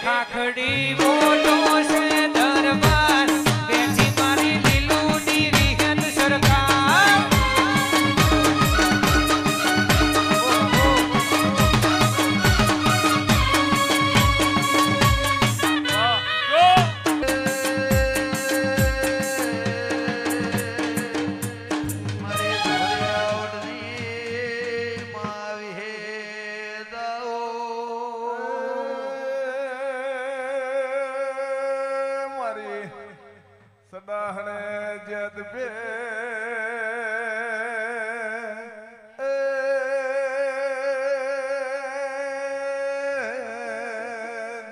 ખાખડી મોટો છે દરબાર બેઠી મારી લીલુની વિહત સરકાર સદાહણે જદ બે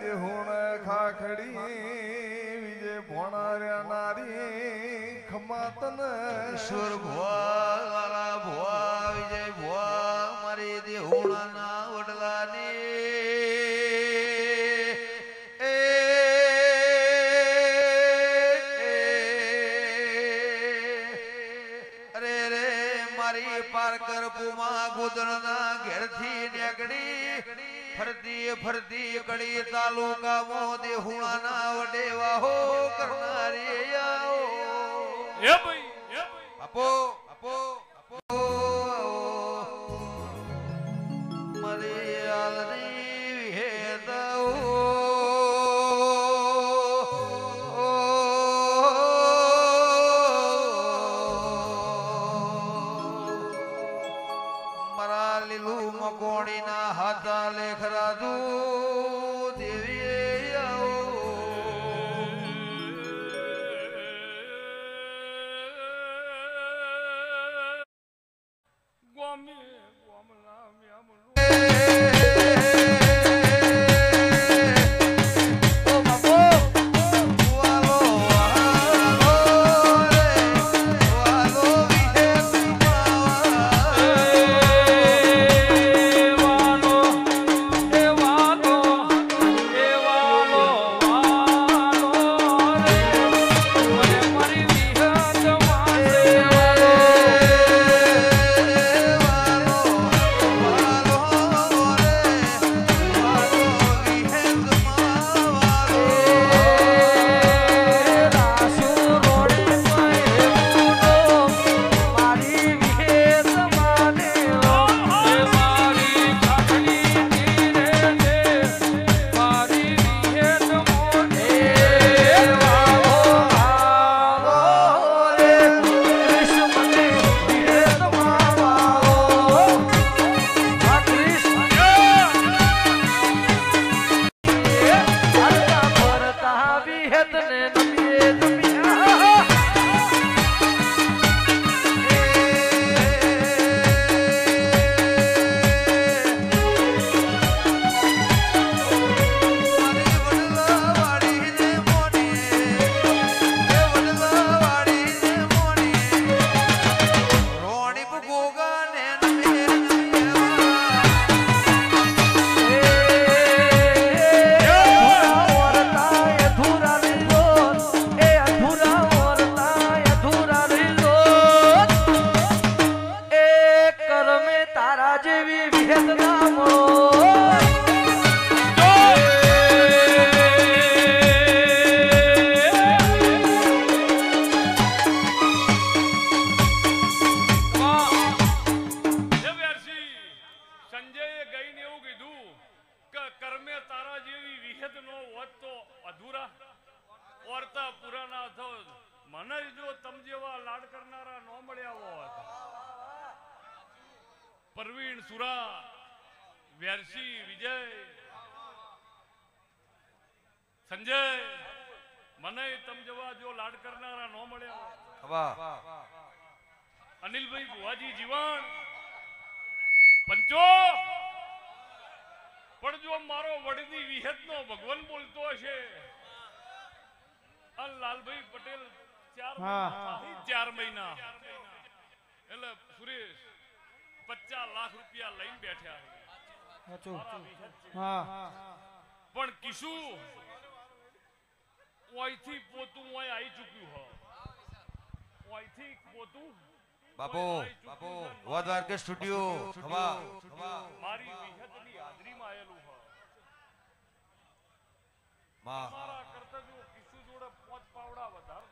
દેહુણ ખાખડી વિજય ભોણાર્યા નારી ખમાતન ઈશ્વર ભુવા ભુવા વિજય ભુવા મારી દેહુણાના વડલાની પારકર પુમા ગોદણના ઘેરથી નેકડી ફરતી ફરતી કડી તાલુકામાં દેહુણાના વડેવા હો કરનારી આવો એ ભાઈ આપો આપો આપો મારી આલની વિહેતાઓ લીલું મકોણીના હાથા લેખરાજુ દેવી આવો પરવીણ સુરા વ્યારસી વિજય સંજય મને તમ જવા જો લાડ કરનારા નો મળ્યા અનિલભાઈ બુવાજી જીવન પંચો પણ જો મારો વડની વિહેત નો ભગવાન બોલતો હશે આ લાલભાઈ પટેલ 4 મહિના એટલે સુરેશ 50 લાખ રૂપિયા લઈને બેઠા પણ કિશુ ઓયથી પોતું ઓય આવી ચૂક્યું હો ઓયથી પોતું બાપુ બાપુ વોદ્વાર કે સ્ટુડિયો મારી વિહતની હાજરીમાં આયેલું હો માં તમારા કરતા જો કિશુ જોડે 5 પાવડા વધારે